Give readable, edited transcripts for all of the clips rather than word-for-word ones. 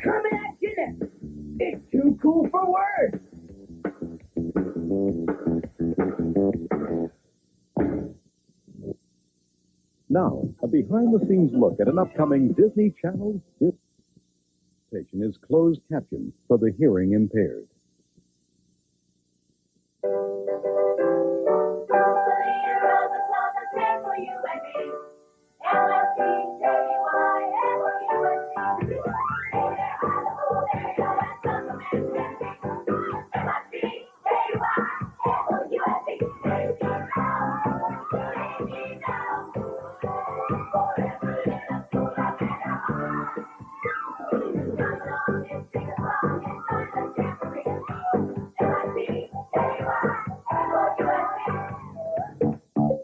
Coming at you next. It's too cool for words. Now, a behind-the-scenes look at an upcoming Disney Channel station is closed captioned for the hearing impaired.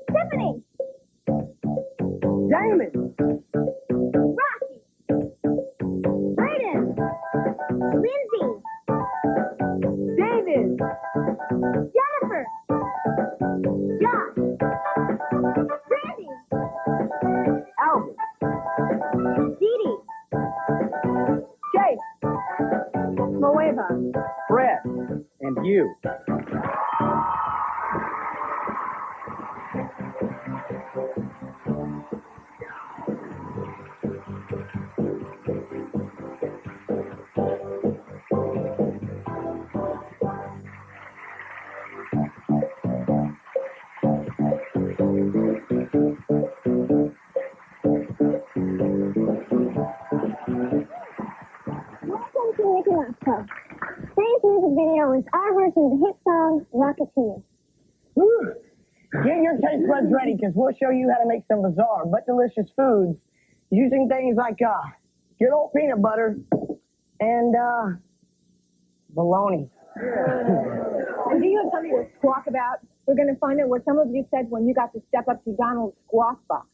Tiffini! Damon! Roque! Braden! Lindsay! David! Jennifer! Josh! Brandy! Albert! Deedee! Jake! Mowava! Fred! And you. Welcome to Mickey Mouse Club. Today's music video is our version of the hit song, Rocketeer. Get your taste buds ready, because we'll show you how to make some bizarre but delicious foods using things like good old peanut butter and bologna. And do you have something to squawk about? We're going to find out what some of you said when you got to step up to Donald's squawk box.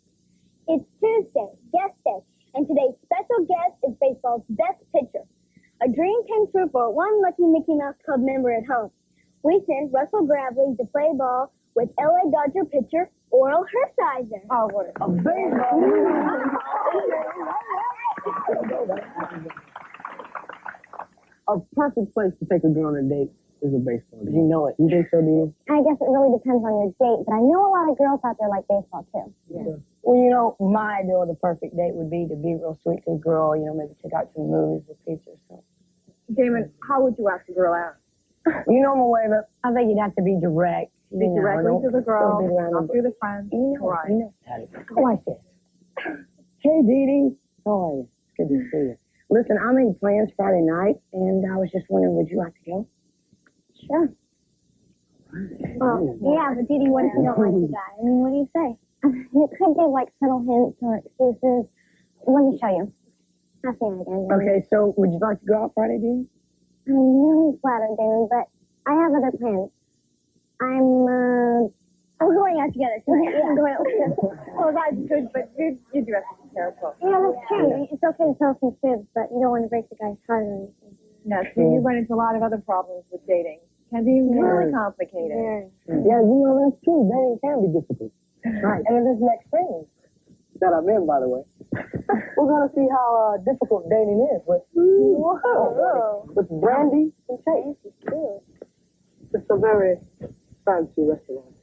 It's Tuesday, guest day, and today's special guest is baseball's best pitcher. A dream came true for one lucky Mickey Mouse Club member at home. We sent Russell Gravely to play ball with LA Dodger pitcher Orel Hershiser. Oh, what A baseball. A perfect place to take a girl on a date is a baseball game. You know it. You think so, Deedee? I guess it really depends on your date, but I know a lot of girls out there like baseball too. Yeah. Well, you know, my idea of the perfect date would be to be real sweet to a girl, you know, maybe check out some movies with pictures. So. Damon, how would you ask a girl out? You know, Mowava, I think you'd have to be direct. Be directly to the girl, not through the friends. You know, right. you know. Like this. Hey, Deedee. How are you? It's good to see you. Listen, I made plans Friday night, and I was just wondering, would you like to go? Sure. Well, yeah, but Deedee, what if you don't like the guy? I mean, what do you say? You could give like subtle hints or excuses. Let me show you. I'll see you again. Okay, so would you like to go out Friday, Deedee? I'm really flattered, Damon, but I have other plans. We're going out together tonight. Yeah, I'm going out together. Well, that's good, but you do have to be careful. Yeah, that's true. It's okay to tell some fibs, but you don't want to break the guy's heart or anything. No, see, you run into a lot of other problems with dating. Can be really complicated. Yeah, you know, that's true. Dating can be difficult. Right. And in this next scene that I'm in, by the way, we're going to see how difficult dating is with Brandy and Chase. It's a very fancy restaurant.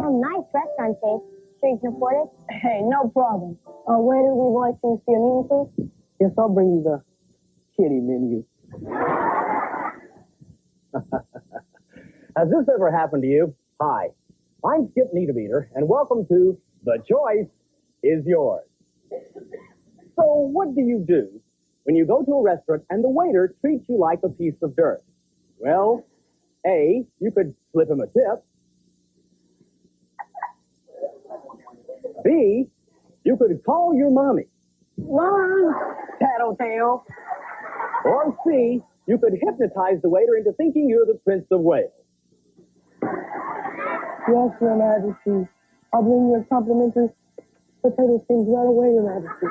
Oh, nice restaurant, Chase. Sure you can afford it? Hey, no problem. Waiter, we'd like to see a menu, please. Yes, I'll bring you the kitty menu. Has this ever happened to you? Hi, I'm Skip Needlebeater, and welcome to The Choice is Yours. So what do you do when you go to a restaurant and the waiter treats you like a piece of dirt? Well, A, you could slip him a tip. B, you could call your mommy. Run, tattletale. Or C, you could hypnotize the waiter into thinking you're the Prince of Wales. Yes, Your Majesty. I'll bring you a complimentary potato skins right away, Your Majesty.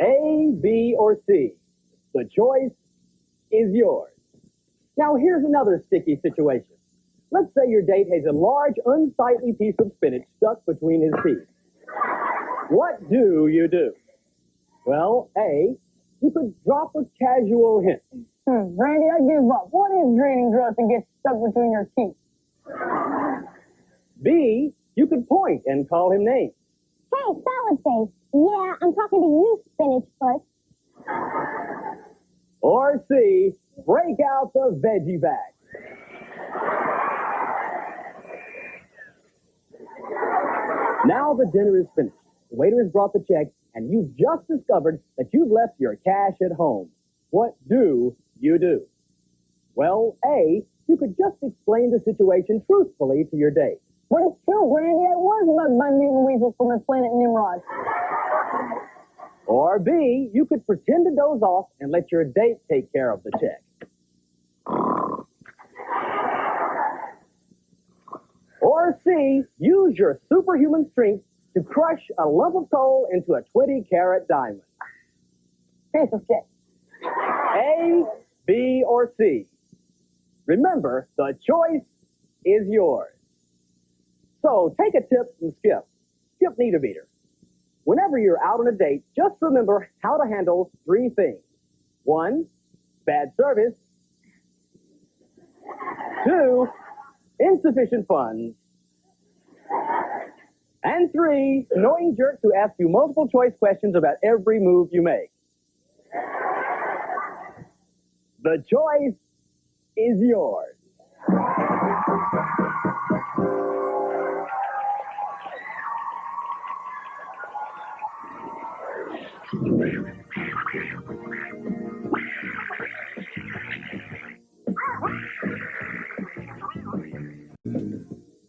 A, B, or C. The choice is yours. Now, here's another sticky situation. Let's say your date has a large, unsightly piece of spinach stuck between his teeth. What do you do? Well, A, you could drop a casual hint. Brandy, I give up. What is draining drugs and gets stuck between your teeth? B, you could point and call him names. Hey, salad face. Yeah, I'm talking to you, spinach foot. Or C, break out the veggie bag. Now the dinner is finished. The waiter has brought the check, and you've just discovered that you've left your cash at home. What do you do? Well, A, you could just explain the situation truthfully to your date. But it's true, Brandy. I was bugged by mutant weasels from the planet Nimrod. Or B, you could pretend to doze off and let your date take care of the check. Or C, use your superhuman strength to crush a lump of coal into a 20-carat diamond. Piece of shit. A, B, or C. Remember, the choice is yours. So take a tip from Skip. Skip Need-A-Beater. Whenever you're out on a date, just remember how to handle 3 things. 1, bad service. 2, insufficient funds. And 3, annoying jerks who ask you multiple choice questions about every move you make. The choice is yours.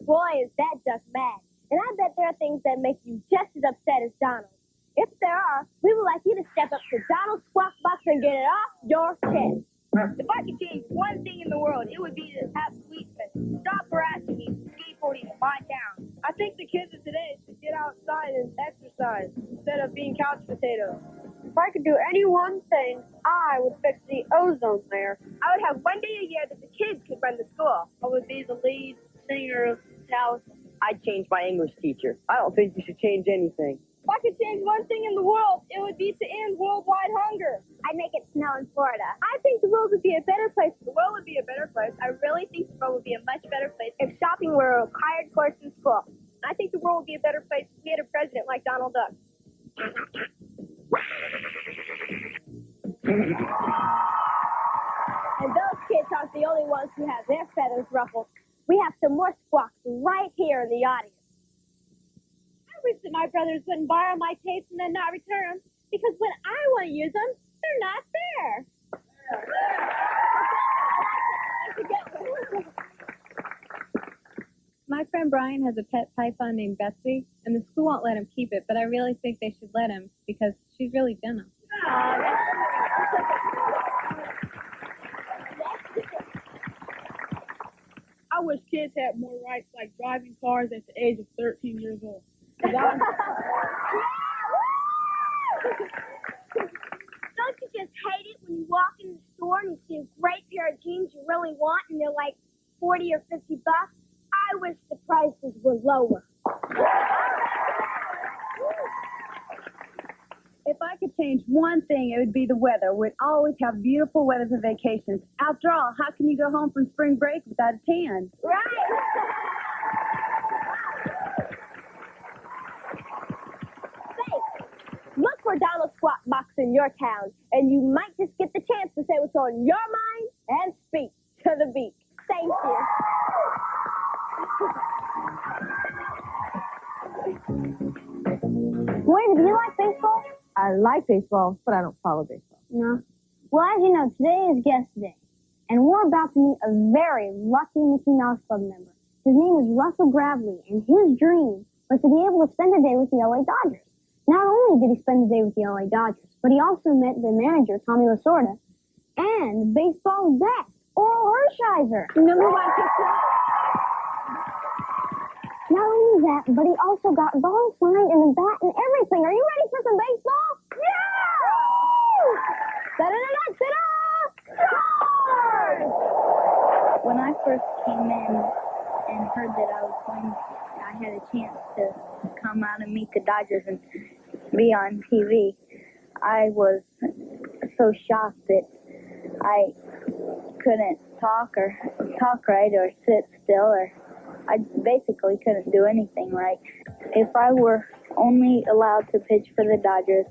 Boy, is that duck mad. And I bet there are things that make you just as upset as Donald. If there are, we would like you to step up to Donald's Squak Box and get it off your chest. If I could change one thing in the world, it would be to have policemen stop harassing me skateboarding in my town. I think the kids of today should get outside and exercise instead of being couch potatoes. If I could do any one thing, I would fix the ozone layer. I would have one day a year that the kids could run the school. I would be the lead singer of the house. I'd change my English teacher. I don't think you should change anything. If I could change one thing in the world, it would be to end worldwide hunger. I'd make it snow in Florida. I think the world would be a better place. The world would be a better place. I really think the world would be a much better place if shopping were a required course in school. I think the world would be a better place if we had a president like Donald Duck. And those kids aren't the only ones who have their feathers ruffled. We have some more squawks right here in the audience. I wish that my brothers wouldn't borrow my tapes and then not return them, because when I want to use them, they're not there. My friend Brian has a pet python named Betsy, and the school won't let him keep it, but I really think they should let him because she's really gentle. I wish kids had more rights, like driving cars at the age of 13 years old. Don't you just hate it when you walk in the store and you see a great pair of jeans you really want and they're like 40 or 50 bucks? I wish the prices were lower. If I could change one thing, it would be the weather. We'd always have beautiful weather for vacations. After all, how can you go home from spring break without a tan? Right. Look for Donald's Squat Box in your town, and you might just get the chance to say what's on your mind and speak to the beat. Thank you. Wait, do you like baseball? I like baseball, but I don't follow baseball. No. Well, as you know, today is guest day, and we're about to meet a very lucky Mickey Mouse Club member. His name is Russell Gravely, and his dream was to be able to spend a day with the LA Dodgers. Not only did he spend the day with the LA Dodgers, but he also met the manager, Tommy Lasorda, and baseball's best, Orel Hershiser. Number one pitcher. Not only that, but he also got balls signed and a bat and everything. Are you ready for some baseball? Yeah! Da-da-da-da-da-da! When I first came in, and heard that I had a chance to come out and meet the Dodgers and be on TV, I was so shocked that I couldn't talk right or sit still, or I basically couldn't do anything right. If I were only allowed to pitch for the Dodgers,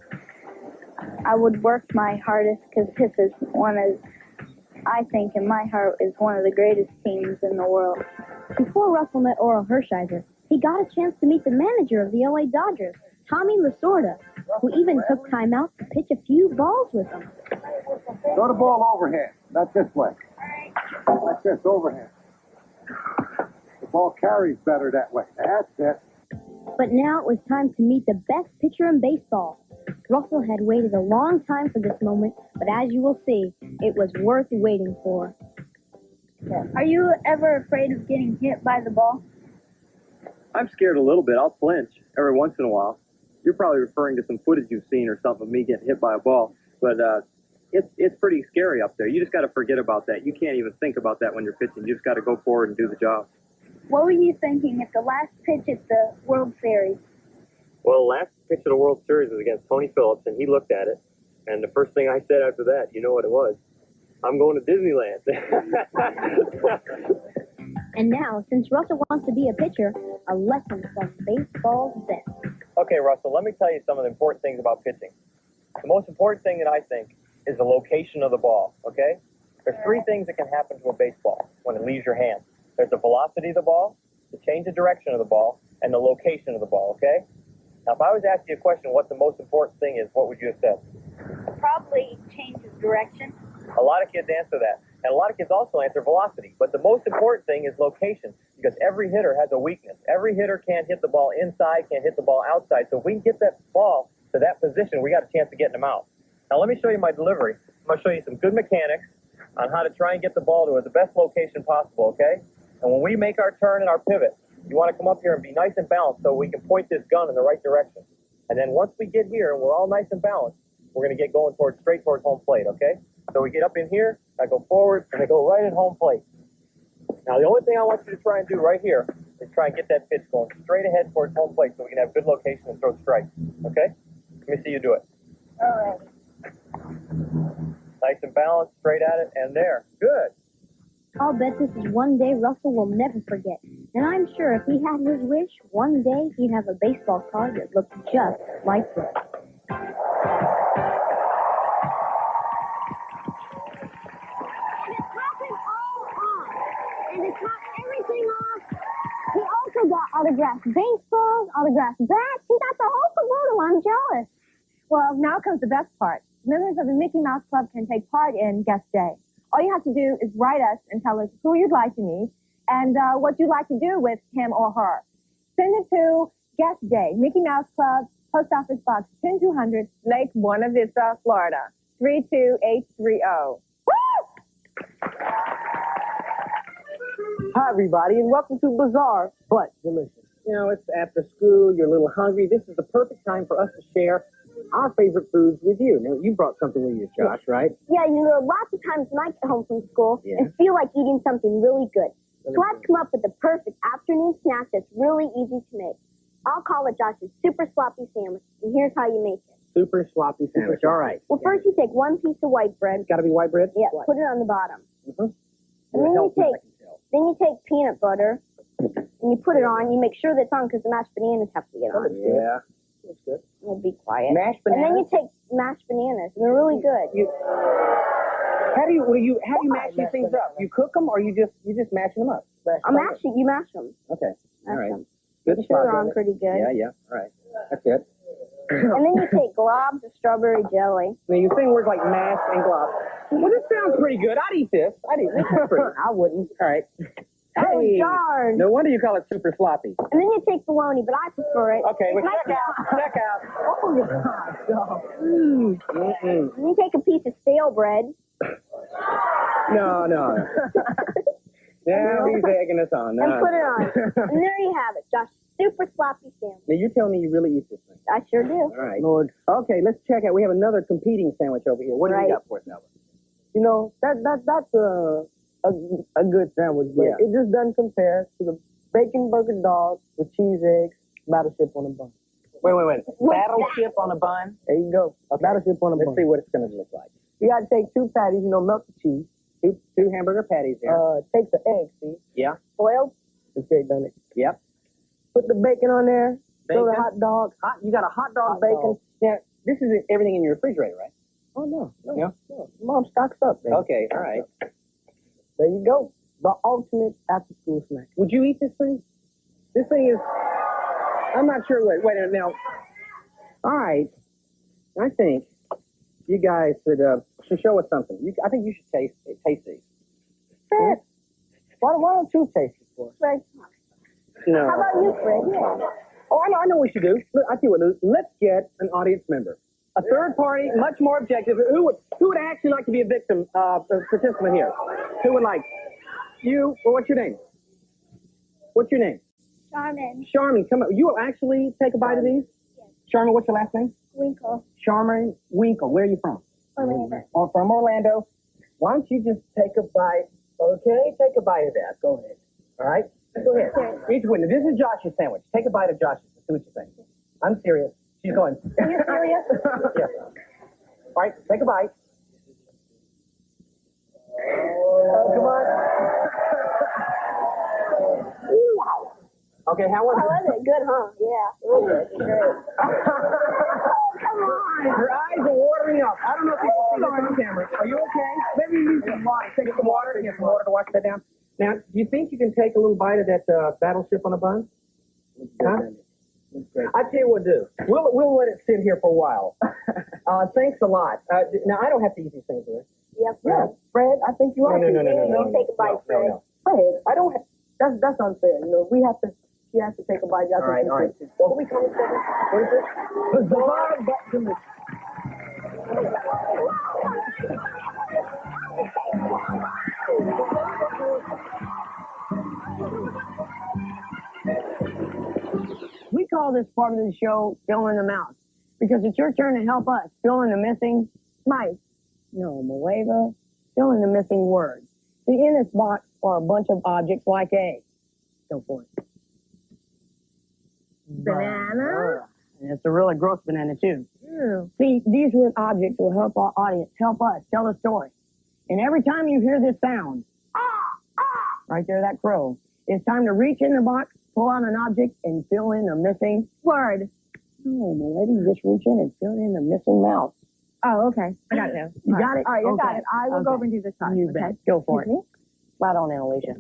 I would work my hardest, because this is I think in my heart, is one of the greatest teams in the world. Before Russell met Orel Hershiser, he got a chance to meet the manager of the LA Dodgers, Tommy Lasorda, who even took time out to pitch a few balls with him. Throw the ball overhand. Not this way. Like this, overhand. The ball carries better that way. That's it. But now it was time to meet the best pitcher in baseball. Russell had waited a long time for this moment, but as you will see, it was worth waiting for. Are you ever afraid of getting hit by the ball? I'm scared a little bit. I'll flinch every once in a while. You're probably referring to some footage you've seen or something of me getting hit by a ball, but it's pretty scary up there. You just got to forget about that. You can't even think about that when you're pitching. You just got to go forward and do the job. What were you thinking at the last pitch at the World Series? Well, the last pitch of the World Series was against Tony Phillips, and he looked at it, and the first thing I said after that, you know what it was? I'm going to Disneyland. And now, since Russell wants to be a pitcher, a lesson from baseball's best. Okay, Russell, let me tell you some of the important things about pitching. The most important thing that I think is the location of the ball, okay? There's three things that can happen to a baseball when it leaves your hand. There's the velocity of the ball, the change of direction of the ball, and the location of the ball, okay? Now, if I was to ask you a question, what the most important thing is, what would you have said? Probably change of direction. A lot of kids answer that. And a lot of kids also answer velocity. But the most important thing is location, because every hitter has a weakness. Every hitter can't hit the ball inside, can't hit the ball outside. So if we can get that ball to that position, we got a chance of getting them out. Now, let me show you my delivery. I'm going to show you some good mechanics on how to try and get the ball to the best location possible, okay? And when we make our turn and our pivot, you want to come up here and be nice and balanced so we can point this gun in the right direction. And then once we get here and we're all nice and balanced, we're going to get going straight towards home plate, okay? So we get up in here, I go forward, and I go right at home plate. Now, the only thing I want you to try and do right here is try and get that pitch going straight ahead towards home plate so we can have good location and throw strikes, okay? Let me see you do it. All right. Nice and balanced, straight at it, and there. Good. I'll bet this is one day Russell will never forget. And I'm sure if he had his wish, one day he'd have a baseball card that looked just like this. And to top everything off, he also got autographed baseballs, autographed bats. He got the whole caboodle. I'm jealous. Well, now comes the best part. Members of the Mickey Mouse Club can take part in Guest Day. All you have to do is write us and tell us who you'd like to meet and what you'd like to do with him or her. Send it to Guest Day, Mickey Mouse Club, Post Office Box 10200, Lake Buena Vista, Florida, 32830. Hi, everybody, and welcome to Bizarre but Delicious. You know, it's after school, you're a little hungry. This is the perfect time for us to share our favorite foods with you. Now, you brought something with you, Josh, right? Yeah, you know, lots of times when I get home from school and feel like eating something really good. So I've come up with the perfect afternoon snack that's really easy to make. I'll call it Josh's Super Sloppy Sandwich, and here's how you make it. Super sloppy sandwich. All right. Well, first you take one piece of white bread. Got to be white bread? Yeah, put it on the bottom. Mm-hmm. And then you take peanut butter, and you put it on. You make sure that's on because the mashed bananas have to get on. Yeah. That's good. We'll be quiet. Mashed And then bananas? you take mashed bananas, and they're really good. How do you mash these things up? You cook them, or you just mashing them up? You mash them. Okay. All right. Them. Good Make sure spot, they're on brother. pretty good. Yeah. All right. That's it. And then you take globs of strawberry jelly. Now, you're saying words like mash and glob. Well, this sounds pretty good. I'd eat this. This is pretty. I wouldn't. All right. Oh, darn. No wonder you call it super sloppy. And then you take bologna, but I prefer it. Okay, well, check out. Oh, my God. Mm. And you take a piece of stale bread. No. Now he's egging us on. And put it on. And there you have it, Josh. Super sloppy sandwich. Now, you're telling me you really eat this thing? I sure do. All right. Lord. Okay, let's check out. We have another competing sandwich over here. What do you got for us, Albert? You know, that's a good sandwich, but Yeah. it just doesn't compare to the bacon burger dog with cheese, eggs, battleship on a bun. Wait. Battleship on a bun? There you go. Okay. Battleship on a bun. Let's see what it's going to look like. You got to take 2 patties, melt the cheese. Two hamburger patties there. Take the eggs, see? Yeah. Boiled. It's great, doesn't it? Yep. Put the bacon on there. Throw the Bacon? hot dog. You got a hot dog Hot bacon. dog. Now, this is everything in your refrigerator, right? Oh, no. Yeah. Mom stocks up, baby. Okay, all right. There you go. The ultimate after-school snack. Would you eat this thing? This thing is, I'm not sure. Wait a minute now. All right. I think you guys should show us something. I think you should taste these. Fred, why don't you taste it for us? Fred. No. How about you, Fred? Yeah. Oh, I know what we should do. Look, I see what we'll do. Let's get an audience member. A third party, much more objective. Who would actually like to be a victim, participant here? Who would like? You, well, what's your name? What's your name? Charmin. Charmin, come on. You will actually take a bite of these? Yes. Charmin, what's your last name? Winkle. Charmin Winkle. Where are you from? Orlando. Oh, from Orlando. Why don't you just take a bite? Okay, take a bite of that. Go ahead. All right? Go ahead. Each winner. This is Josh's sandwich. Take a bite of Josh's. See what you think. I'm serious. She's going. Are you serious? Yes. All right, take a bite. Oh, come on. Okay, how was How was it? Good, huh? Yeah. Real good. Great. Come on. Her eyes are watering up. I don't know if you can see this on camera. Are you okay? Maybe you need some water. Take some water. Get some water to wash that down. Now, do you think you can take a little bite of that battleship on a bun? Huh? I tell you what, do. We'll let it sit here for a while. Thanks a lot. Now, I don't have to eat these things, right? Yep. Yeah, Fred, I think you are. No. You take a bite, Fred. No. Fred, I don't. That's unfair. We have to. She has to take a bite. All right. What we call it? What is it? Bizarre but delicious. We call this part of the show filling them out because it's your turn to help us fill in the missing mice. No, Mowava, fill in the missing words. See, in this box are a bunch of objects like a. Go for it. Banana? And it's a really gross banana, too. Ew. See, these weird objects will help our audience, help us tell a story. And every time you hear this sound, right there, that crow, it's time to reach in the box, pull out an object, and fill in the missing Word. No, Mowava, you just reach in and fill in the missing mouse. Oh, okay. I got it now. You got it? All right, you got Okay. it. I will go Okay. over and do this time. You okay? bet. Go for it. Flat on in, Alicia.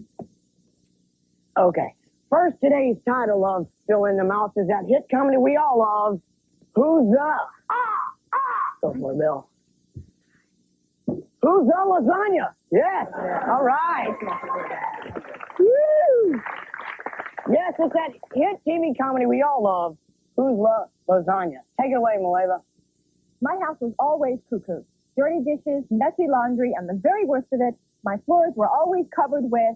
Okay. First, today's title of Fill in the Mouse is that hit comedy we all love, Who's the? Go for it, Bill. Who's the lasagna? Yes. All right. Woo. Yes, it's that hit TV comedy we all love, Who's the lasagna? Take it away, Mowava. My house was always cuckoo. Dirty dishes, messy laundry, and the very worst of it, my floors were always covered with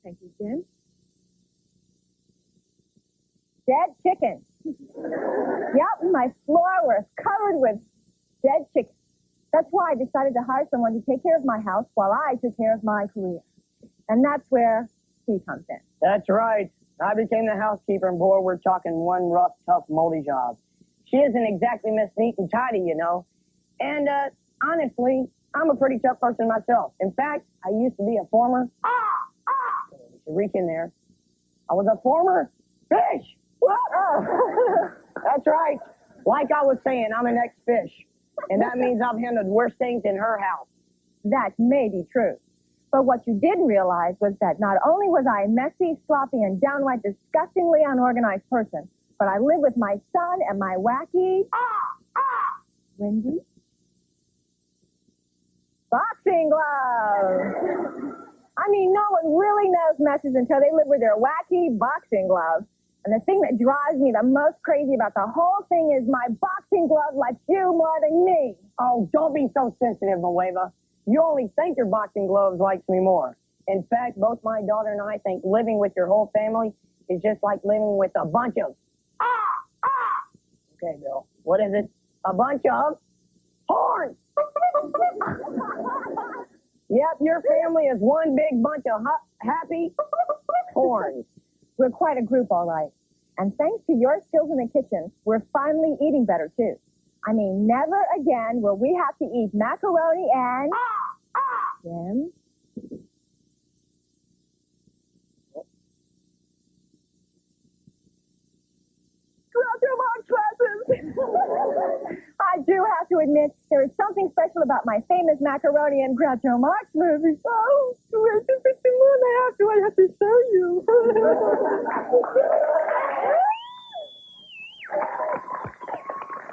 Thank you, Jim. Dead chicken. Yep, my floor was covered with dead chicken. That's why I decided to hire someone to take care of my house while I took care of my career. And that's where he comes in. That's right. I became the housekeeper, and boy, we're talking one rough, tough, moldy job. She isn't exactly Miss Neat and Tidy, you know. And honestly, I'm a pretty tough person myself. In fact, I used to be a former. You should reach in there. I was a former fish. What? That's right. Like I was saying, I'm an ex-fish, and that means I've handled worse things in her house. That may be true. But what you didn't realize was that not only was I a messy, sloppy, and downright disgustingly unorganized person, but I lived with my son and my wacky, Wendy, boxing gloves. I mean, no one really knows messes until they live with their wacky boxing gloves. And the thing that drives me the most crazy about the whole thing is my boxing glove likes you more than me. Oh, don't be so sensitive, Mowava. You only think your boxing gloves likes me more. In fact, both my daughter and I think living with your whole family is just like living with a bunch of... Okay, Bill. What is it? A bunch of horns. Yep, your family is one big bunch of happy horns. We're quite a group, all right. And thanks to your skills in the kitchen, we're finally eating better, too. I mean, never again will we have to eat macaroni and... Jim? I do have to admit, there is something special about my famous macaroni and Groucho Marx movie. Oh, where's the 51? I have to show you.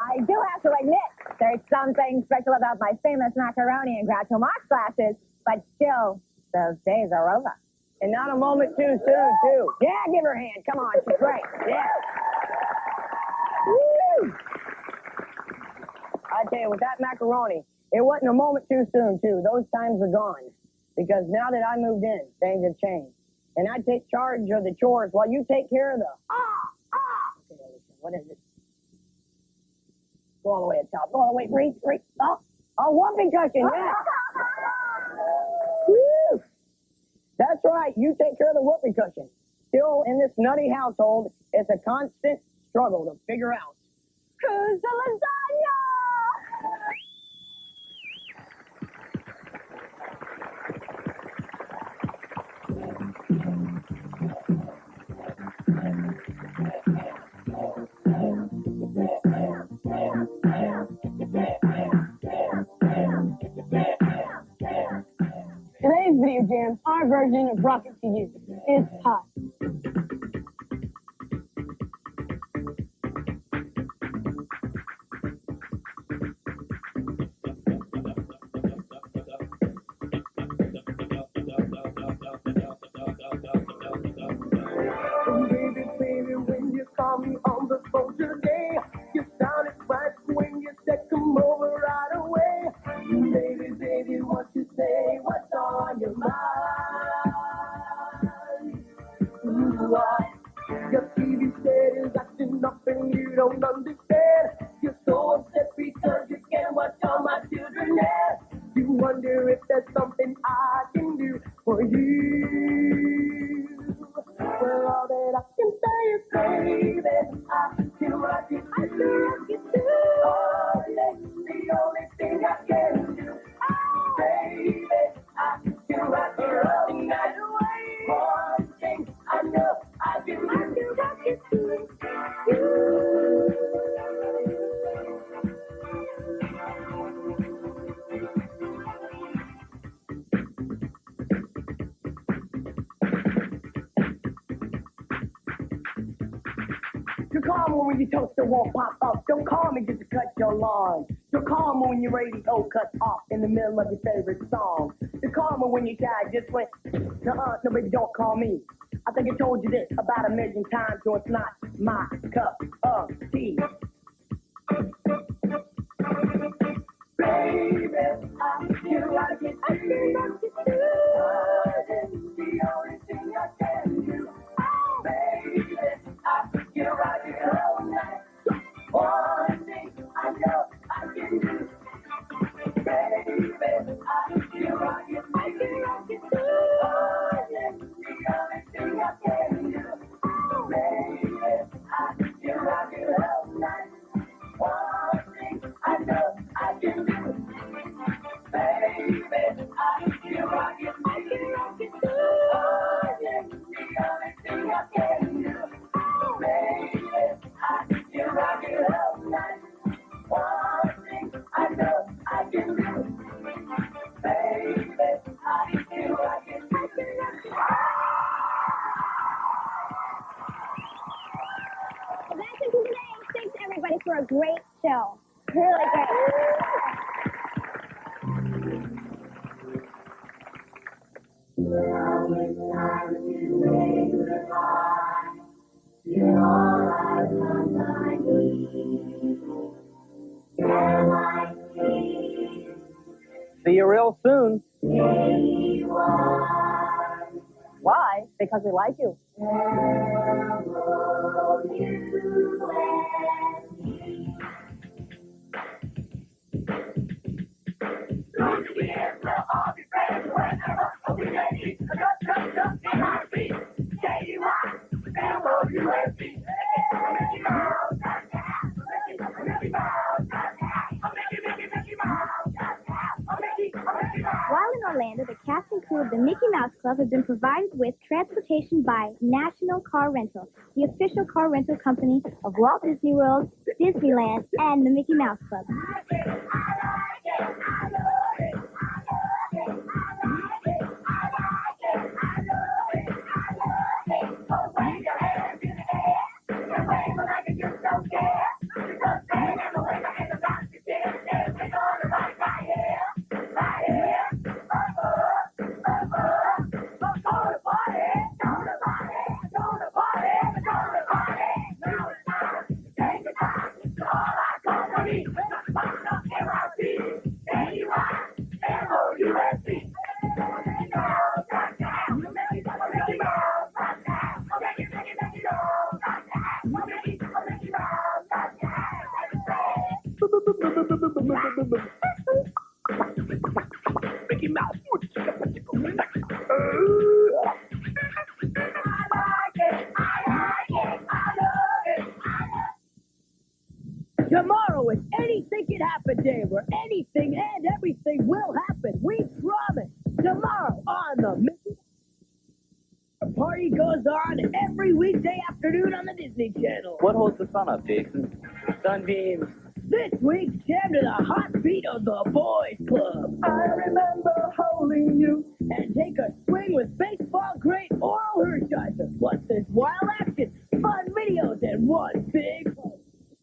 I do have to admit, there's something special about my famous macaroni and Groucho Marx glasses, but still, those days are over. And not a moment too soon, too. Yeah, give her a hand. Come on, she's great. Yeah. Woo! I tell you, with that macaroni, it wasn't a moment too soon, too. Those times are gone. Because now that I moved in, things have changed. And I take charge of the chores while you take care of the... Okay, what is it? Go all the way at the top. Go all the way. Reach. Oh, whoopee cushion, yeah. Woo! That's right. You take care of the whoopee cushion. Still, in this nutty household, it's a constant struggle to figure out. Who's the lasagna? Today's video jam, our version of Rocket to You, is hot. Baby, when you call me on the phone today, you sounded right when you said come over right away. Baby, what you say? What's on your mind? What? Your TV set is acting up and you don't understand. You're so upset because you can't watch all my children there. You wonder if there's something I can do for you. Well, all that I can say is, baby, I can rock it too. Oh, that's the only thing I can do. Baby, I can rock it all night away. One thing I know I can rock it too. You're calm when your toaster won't pop up. Don't call me just to cut your lawn. You're calm when your radio cuts off in the middle of your favorite song. You're calm when your guy just went, no, baby, don't call me. I think I told you this about 1,000,000 times, so it's not my cup of tea. Baby, I feel like it. I feel like it too. That's the only thing I can do. Baby, I feel like it all night. One thing I know I can do. Baby, I feel like it. I feel like it too. That's the only thing I can do. Baby, I feel like it all night. One thing I know I can do. Baby, I feel like it. I feel like it too. That's the only thing I can do. Baby, I feel like it all night. One thing I know I can do. Baby, I feel like it. I feel like it. Well, that's it for today. Thanks everybody for a great show. Really great. Now it's time to say goodbye. You're all I've come I need. Can I please See you real soon. say what? Why? Because we like you. Hello, you and me. While in Orlando, the cast and crew of the Mickey Mouse Club have been provided with transportation by National Car Rental, the official car rental company of Walt Disney World, Disneyland, and the Mickey Mouse Club. Mickey Mouse. Tomorrow is anything can happen day where anything and everything will happen. We promise. Tomorrow on the Mickey The party goes on every weekday afternoon on the Disney Channel. What holds the sun up, Jason? Sunbeams. This week, jam to the hot beat of the Boys Club. I remember holding you. And take a swing with baseball great Orel Hershiser. Plus this wild action, fun videos, and one